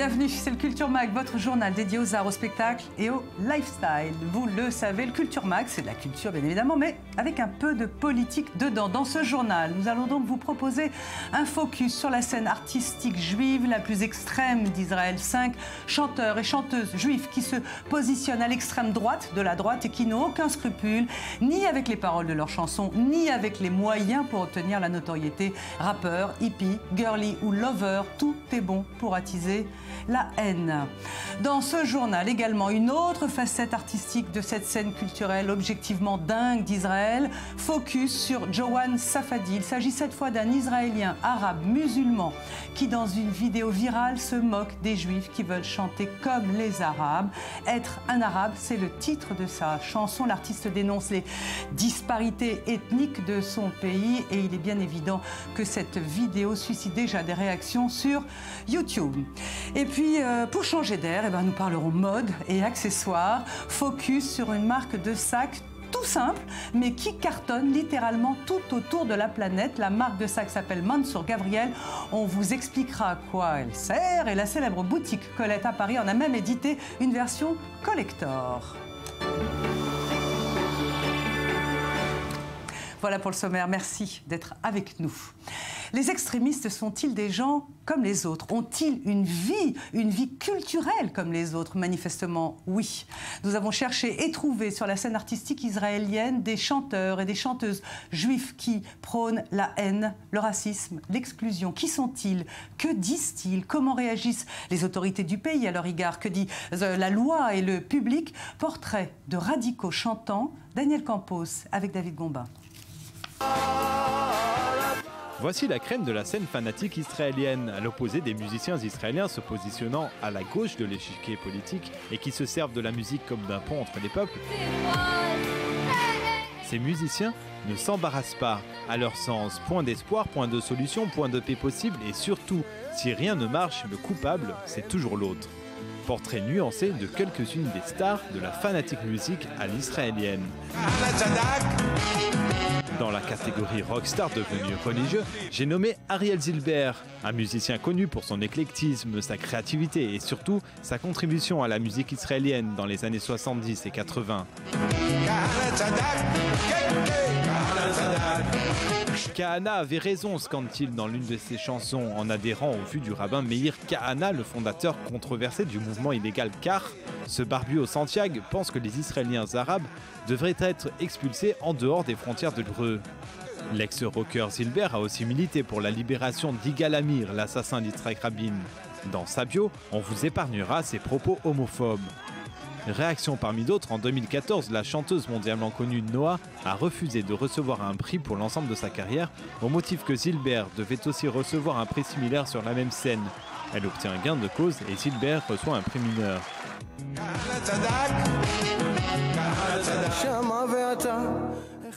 Bienvenue, c'est le Culture Mag, votre journal dédié aux arts, au spectacle et au lifestyle. Vous le savez, le Culture Mag, c'est de la culture bien évidemment, mais avec un peu de politique dedans. Dans ce journal, nous allons donc vous proposer un focus sur la scène artistique juive la plus extrême d'Israël. 5 chanteurs et chanteuses juifs qui se positionnent à l'extrême droite de la droite et qui n'ont aucun scrupule, ni avec les paroles de leurs chansons, ni avec les moyens pour obtenir la notoriété. Rappeurs, hippies, girly ou lover, tout est bon pour attiser la haine. Dans ce journal également, une autre facette artistique de cette scène culturelle objectivement dingue d'Israël, focus sur Johan Safadi. Il s'agit cette fois d'un Israélien arabe musulman qui, dans une vidéo virale, se moque des Juifs qui veulent chanter comme les Arabes. Être un Arabe, c'est le titre de sa chanson. L'artiste dénonce les disparités ethniques de son pays et il est bien évident que cette vidéo suscite déjà des réactions sur YouTube. Et puis, pour changer d'air, nous parlerons mode et accessoires. Focus sur une marque de sac tout simple, mais qui cartonne littéralement tout autour de la planète. La marque de sac s'appelle Mansour Gabriel. On vous expliquera à quoi elle sert. Et la célèbre boutique Colette à Paris en a même édité une version collector. Voilà pour le sommaire. Merci d'être avec nous. Les extrémistes sont-ils des gens comme les autres? Ont-ils une vie culturelle comme les autres? Manifestement, oui. Nous avons cherché et trouvé sur la scène artistique israélienne des chanteurs et des chanteuses juifs qui prônent la haine, le racisme, l'exclusion. Qui sont-ils? Que disent-ils? Comment réagissent les autorités du pays à leur égard? Que dit la loi et le public? Portrait de radicaux chantants. Daniel Campos avec David Gombin. Voici la crème de la scène fanatique israélienne, à l'opposé des musiciens israéliens se positionnant à la gauche de l'échiquier politique et qui se servent de la musique comme d'un pont entre les peuples. Ces musiciens ne s'embarrassent pas. À leur sens, point d'espoir, point de solution, point de paix possible et surtout, si rien ne marche, le coupable, c'est toujours l'autre. Portrait nuancé de quelques-unes des stars de la fanatique musique à l'israélienne. Dans la catégorie rockstar devenu religieux, j'ai nommé Ariel Zilber, un musicien connu pour son éclectisme, sa créativité et surtout sa contribution à la musique israélienne dans les années 70 et 80. Kahana avait raison, scande-t-il dans l'une de ses chansons en adhérant au vu du rabbin Meir Kahana, le fondateur controversé du mouvement illégal car ce barbu au Santiago pense que les Israéliens arabes devraient être expulsés en dehors des frontières de l'Hebreu. L'ex-rocker Zilber a aussi milité pour la libération d'Igal Amir, l'assassin d'Yitzhak Rabin. Dans sa bio, on vous épargnera ses propos homophobes. Réaction parmi d'autres, en 2014, la chanteuse mondialement connue Noah a refusé de recevoir un prix pour l'ensemble de sa carrière, au motif que Zilber devait aussi recevoir un prix similaire sur la même scène. Elle obtient un gain de cause et Zilber reçoit un prix mineur.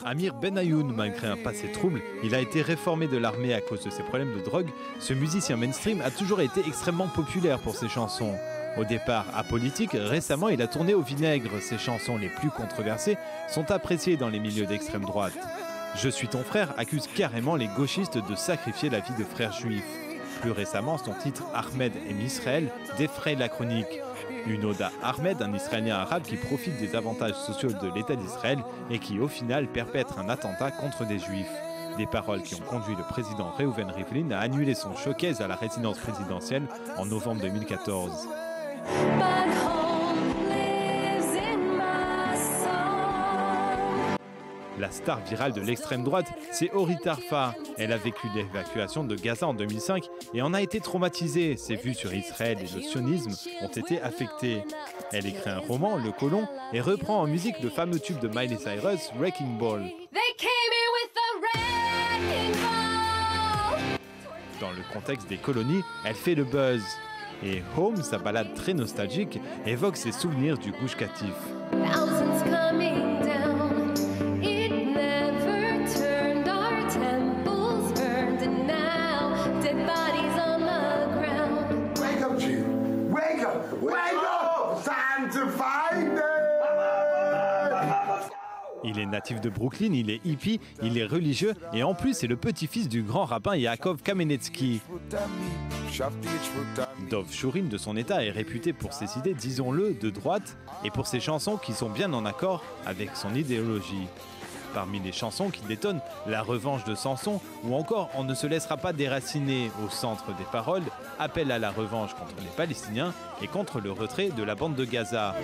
Amir Benayoun, malgré un passé trouble, il a été réformé de l'armée à cause de ses problèmes de drogue. Ce musicien mainstream a toujours été extrêmement populaire pour ses chansons. Au départ apolitique, récemment il a tourné au vinaigre. Ses chansons les plus controversées sont appréciées dans les milieux d'extrême droite. Je suis ton frère accuse carrément les gauchistes de sacrifier la vie de frères juifs. Plus récemment, son titre Ahmed et Israël défraye la chronique. Une ode à Ahmed, un Israélien arabe qui profite des avantages sociaux de l'État d'Israël et qui au final perpètre un attentat contre des juifs. Des paroles qui ont conduit le président Reuven Rivlin à annuler son showcase à la résidence présidentielle en novembre 2014. La star virale de l'extrême droite, c'est Ori Tarfa. Elle a vécu l'évacuation de Gaza en 2005 et en a été traumatisée. Ses vues sur Israël et le sionisme ont été affectées. Elle écrit un roman, Le Colon, et reprend en musique le fameux tube de Miley Cyrus, Wrecking Ball. Dans le contexte des colonies, elle fait le buzz. Et Home, sa ballade très nostalgique, évoque ses souvenirs du Gush Katif. Il est natif de Brooklyn, il est hippie, il est religieux et en plus c'est le petit-fils du grand rabbin Yaakov Kamenetsky. Dov Shurin de son état est réputé pour ses idées, disons-le, de droite et pour ses chansons qui sont bien en accord avec son idéologie. Parmi les chansons qui détonnent La revanche de Samson ou encore On ne se laissera pas déraciner, au centre des paroles, appel à la revanche contre les Palestiniens et contre le retrait de la bande de Gaza.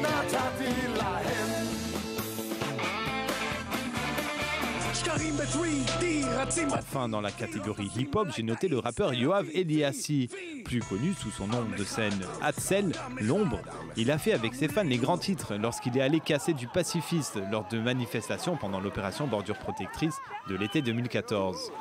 Enfin, dans la catégorie hip-hop, j'ai noté le rappeur Yoav Eliassi, plus connu sous son nom de scène Hatzel, l'ombre. Il a fait avec ses fans les grands titres lorsqu'il est allé casser du pacifiste lors de manifestations pendant l'opération Bordure Protectrice de l'été 2014.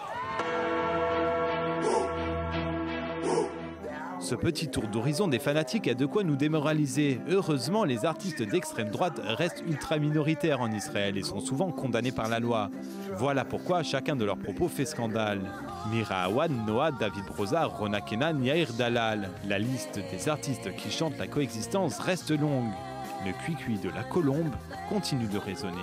Ce petit tour d'horizon des fanatiques a de quoi nous démoraliser. Heureusement, les artistes d'extrême droite restent ultra minoritaires en Israël et sont souvent condamnés par la loi. Voilà pourquoi chacun de leurs propos fait scandale. Mira Awad, Noah, David Broza, Rona Kenan, Yair Dalal. La liste des artistes qui chantent la coexistence reste longue. Le cuicui de la colombe continue de résonner.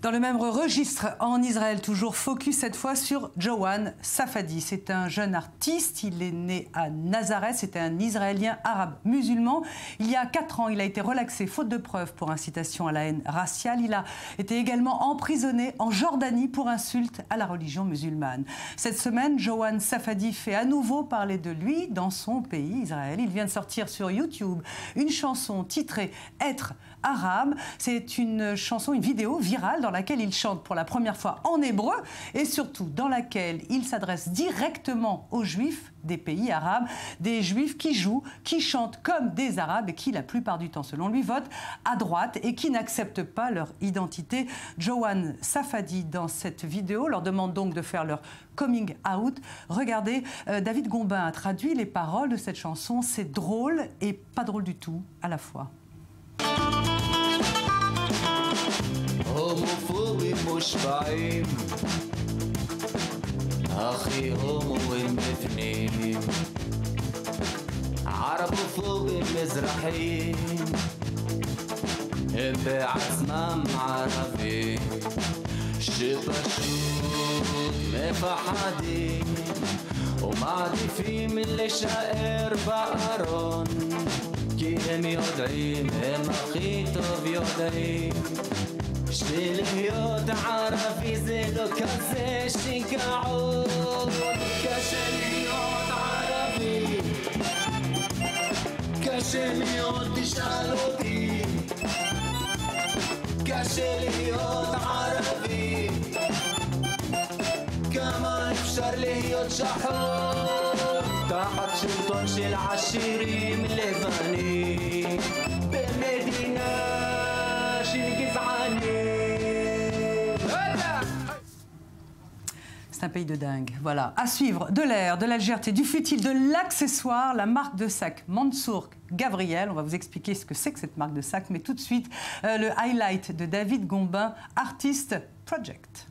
Dans le même registre, en Israël, toujours focus cette fois sur Johan Safadi. C'est un jeune artiste, il est né à Nazareth, c'est un Israélien arabe musulman. Il y a 4 ans, il a été relaxé faute de preuves pour incitation à la haine raciale. Il a été également emprisonné en Jordanie pour insulte à la religion musulmane. Cette semaine, Johan Safadi fait à nouveau parler de lui dans son pays, Israël. Il vient de sortir sur YouTube une chanson titrée « Être arabe ». C'est une chanson, une vidéo virale dans laquelle il chante pour la première fois en hébreu et surtout dans laquelle il s'adresse directement aux juifs des pays arabes, des juifs qui jouent, qui chantent comme des arabes et qui la plupart du temps, selon lui, votent à droite et qui n'acceptent pas leur identité. Johan Safadi, dans cette vidéo, leur demande donc de faire leur coming out. Regardez, David Gombin a traduit les paroles de cette chanson. C'est drôle et pas drôle du tout à la fois. هوموفوبي مشبعين أخي هوموين باثنين عربوفوبي مزرحين بعزمام عربي شبشوت مفحدين ومعدفين من الشائر بقرون كي هم يدعين هم أخي طب يدعين شلهيوت عربي زيدو كزي شنكعود كشلهيوت عربي كشلهيوت تشالودي كشلهيوت عربي كمان بشر لهيوت شحود تحت شلطون شل عشيرين لبناني بمدينة C'est un pays de dingue. Voilà. À suivre, de l'air, de la légèreté, du futile, de l'accessoire, la marque de sac Mansour Gabriel. On va vous expliquer ce que c'est que cette marque de sac, mais tout de suite, le highlight de David Gombin, Artist Project.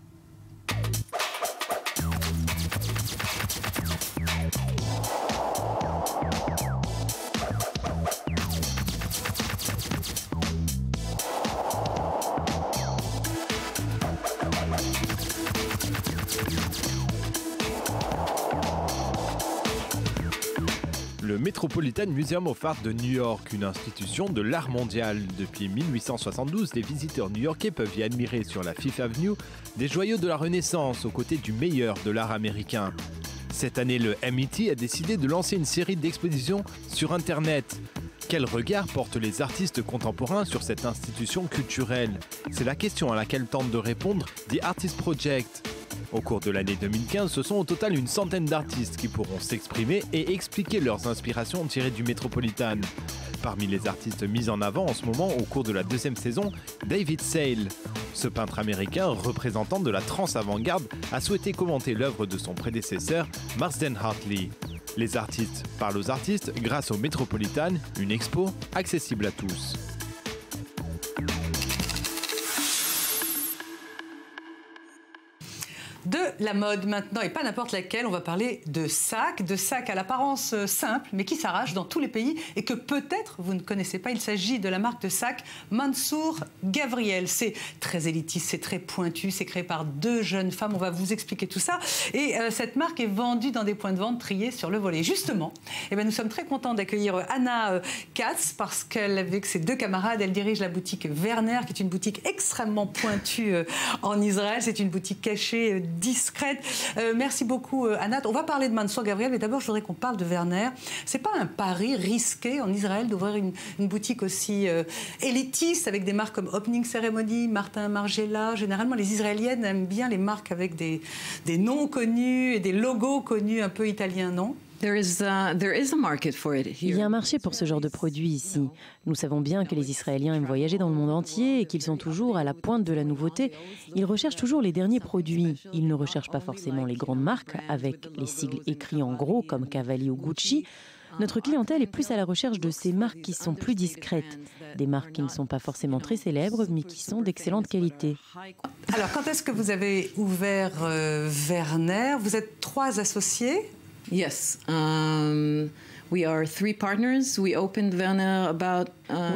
Le Metropolitan Museum of Art de New York, une institution de l'art mondial. Depuis 1872, les visiteurs new-yorkais peuvent y admirer sur la Fifth Avenue des joyaux de la Renaissance aux côtés du meilleur de l'art américain. Cette année, le MIT a décidé de lancer une série d'expositions sur Internet. Quel regard portent les artistes contemporains sur cette institution culturelle? C'est la question à laquelle tente de répondre The Artist Project. Au cours de l'année 2015, ce sont au total une centaine d'artistes qui pourront s'exprimer et expliquer leurs inspirations tirées du Metropolitan. Parmi les artistes mis en avant en ce moment au cours de la 2e saison, David Sale. Ce peintre américain, représentant de la trance avant-garde, a souhaité commenter l'œuvre de son prédécesseur, Marsden Hartley. Les artistes parlent aux artistes grâce au Metropolitan, une expo accessible à tous. De la mode maintenant, et pas n'importe laquelle. On va parler de sacs à l'apparence simple, mais qui s'arrachent dans tous les pays et que peut-être vous ne connaissez pas. Il s'agit de la marque de sacs Mansour Gavriel. C'est très élitiste, c'est très pointu, c'est créé par 2 jeunes femmes. On va vous expliquer tout ça. Et cette marque est vendue dans des points de vente triés sur le volet. Justement, nous sommes très contents d'accueillir Anna Katz parce qu'avec ses 2 camarades, elle dirige la boutique Werner, qui est une boutique extrêmement pointue en Israël. C'est une boutique cachée, discrète. Merci beaucoup, Anna. On va parler de Mansour Gavriel, mais d'abord, je voudrais qu'on parle de Werner. C'est pas un pari risqué en Israël d'ouvrir une boutique aussi élitiste avec des marques comme Opening Ceremony, Martin Margiela. Généralement, les Israéliennes aiment bien les marques avec des noms connus et des logos connus un peu italiens, non? Il y a un marché pour ce genre de produit ici. Nous savons bien que les Israéliens aiment voyager dans le monde entier et qu'ils sont toujours à la pointe de la nouveauté. Ils recherchent toujours les derniers produits. Ils ne recherchent pas forcément les grandes marques avec les sigles écrits en gros comme Cavalli ou Gucci. Notre clientèle est plus à la recherche de ces marques qui sont plus discrètes, des marques qui ne sont pas forcément très célèbres, mais qui sont d'excellente qualité. Alors, quand est-ce que vous avez ouvert Werner? Vous êtes 3 associés? Yes. We are 3 partners. We opened Werner about.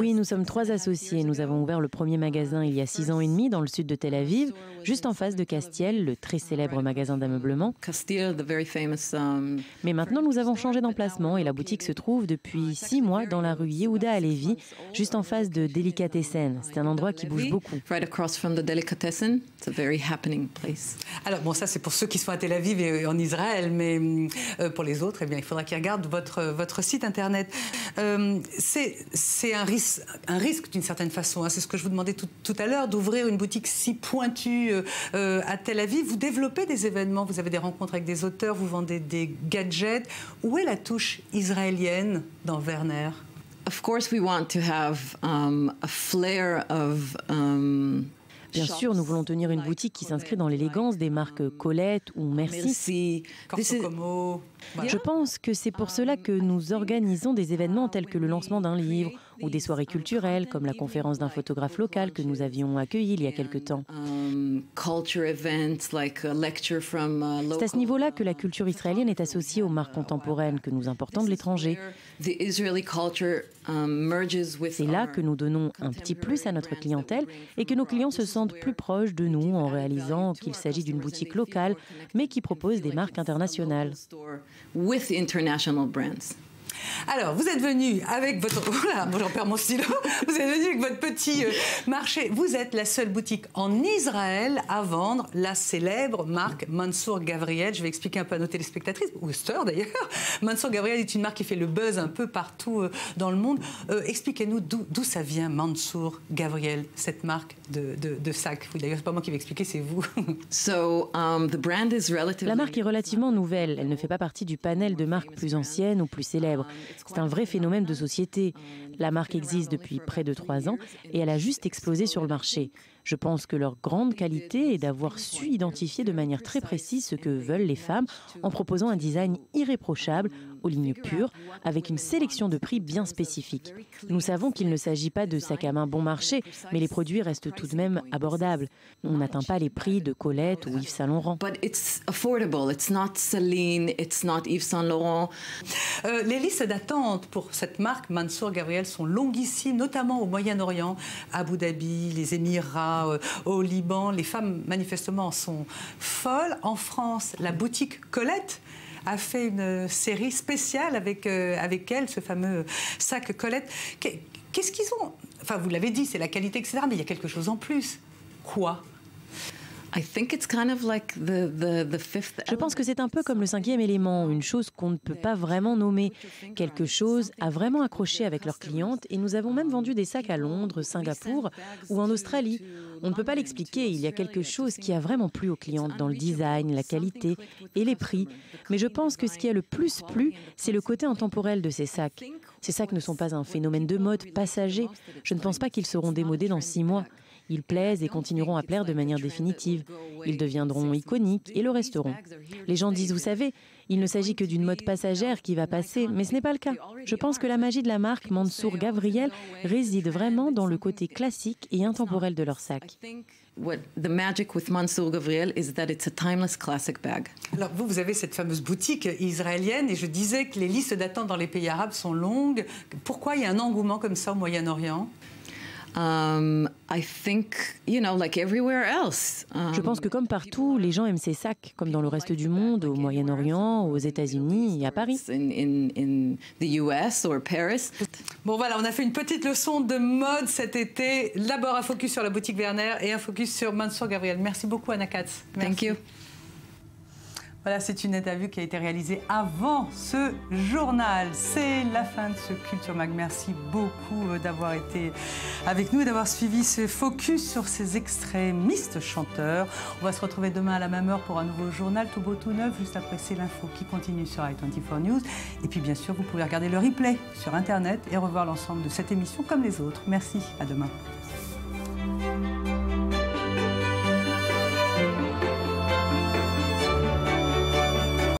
Oui, nous sommes 3 associés. Nous avons ouvert le premier magasin il y a 6 ans et demi dans le sud de Tel Aviv, juste en face de Castiel, le très célèbre magasin d'ameublement. Mais maintenant, nous avons changé d'emplacement et la boutique se trouve depuis 6 mois dans la rue Yehuda Halevi, juste en face de Delicatessen. C'est un endroit qui bouge beaucoup. Right across from the Delicatessen. It's a very happening place. Alors bon, ça c'est pour ceux qui sont à Tel Aviv et en Israël, mais pour les autres, il faudra qu'ils regardent votre site internet. C'est un risque d'une certaine façon. C'est ce que je vous demandais tout à l'heure, d'ouvrir une boutique si pointue à Tel Aviv. Vous développez des événements, vous avez des rencontres avec des auteurs, vous vendez des gadgets. Où est la touche israélienne dans Werner? Of course, we want to have a flair of. Bien sûr, nous voulons tenir une boutique qui s'inscrit dans l'élégance des marques Colette ou Merci. Corso Como. Je pense que c'est pour cela que nous organisons des événements tels que le lancement d'un livre ou des soirées culturelles comme la conférence d'un photographe local que nous avions accueilli il y a quelque temps. C'est à ce niveau-là que la culture israélienne est associée aux marques contemporaines que nous importons de l'étranger. C'est là que nous donnons un petit plus à notre clientèle et que nos clients se sentent plus proches de nous en réalisant qu'il s'agit d'une boutique locale mais qui propose des marques internationales. With international brands. Alors, vous êtes venu avec votre... Voilà, bon, j'en perds mon stylo. Vous êtes venu avec votre petit marché. Vous êtes la seule boutique en Israël à vendre la célèbre marque Mansour Gavriel. Je vais expliquer un peu à nos téléspectatrices, ou auditeurs d'ailleurs. Mansour Gavriel est une marque qui fait le buzz un peu partout dans le monde. Expliquez-nous d'où ça vient, Mansour Gavriel, cette marque de sac. D'ailleurs, c'est pas moi qui vais expliquer, c'est vous. La marque est relativement nouvelle. Elle ne fait pas partie du panel de marques plus anciennes ou plus célèbres. C'est un vrai phénomène de société. La marque existe depuis près de 3 ans et elle a juste explosé sur le marché. Je pense que leur grande qualité est d'avoir su identifier de manière très précise ce que veulent les femmes en proposant un design irréprochable, aux lignes pures, avec une sélection de prix bien spécifique. Nous savons qu'il ne s'agit pas de sacs à main bon marché, mais les produits restent tout de même abordables. On n'atteint pas les prix de Colette ou Yves Saint Laurent. Les listes d'attente pour cette marque Mansour Gavriel sont longuissimes, notamment au Moyen-Orient, Abu Dhabi, les Émirats, au Liban. Les femmes, manifestement, sont folles. En France, la boutique Colette a fait une série spéciale avec elle, ce fameux sac Colette. Qu'est-ce qu'ils ont? Enfin, vous l'avez dit, c'est la qualité, etc., mais il y a quelque chose en plus. Quoi? Je pense que c'est un peu comme le 5e élément, une chose qu'on ne peut pas vraiment nommer. Quelque chose a vraiment accroché avec leurs clientes et nous avons même vendu des sacs à Londres, Singapour ou en Australie. On ne peut pas l'expliquer, il y a quelque chose qui a vraiment plu aux clientes dans le design, la qualité et les prix. Mais je pense que ce qui a le plus plu, c'est le côté intemporel de ces sacs. Ces sacs ne sont pas un phénomène de mode passager. Je ne pense pas qu'ils seront démodés dans 6 mois. Ils plaisent et continueront à plaire de manière définitive. Ils deviendront iconiques et le resteront. Les gens disent, vous savez, il ne s'agit que d'une mode passagère qui va passer, mais ce n'est pas le cas. Je pense que la magie de la marque Mansour Gavriel réside vraiment dans le côté classique et intemporel de leur sac. The magic with Mansour Gavriel is that it's a timeless classic bag. Alors vous avez cette fameuse boutique israélienne et je disais que les listes d'attente dans les pays arabes sont longues. Pourquoi il y a un engouement comme ça au Moyen-Orient? I think, like everywhere else. Je pense que comme partout, les gens aiment ces sacs, comme dans le reste du monde, au Moyen-Orient, aux États-Unis et à Paris. In the US or Paris. Bon voilà, on a fait une petite leçon de mode cet été. D'abord un focus sur la boutique Werner et un focus sur Mansour Gavriel. Merci beaucoup Anna Katz. Merci. Thank you. Voilà, c'est une interview qui a été réalisée avant ce journal. C'est la fin de ce Culture Mag. Merci beaucoup d'avoir été avec nous et d'avoir suivi ce focus sur ces extrémistes chanteurs. On va se retrouver demain à la même heure pour un nouveau journal tout beau, tout neuf. Juste après, c'est l'info qui continue sur i24 News. Et puis, bien sûr, vous pouvez regarder le replay sur Internet et revoir l'ensemble de cette émission comme les autres. Merci, à demain.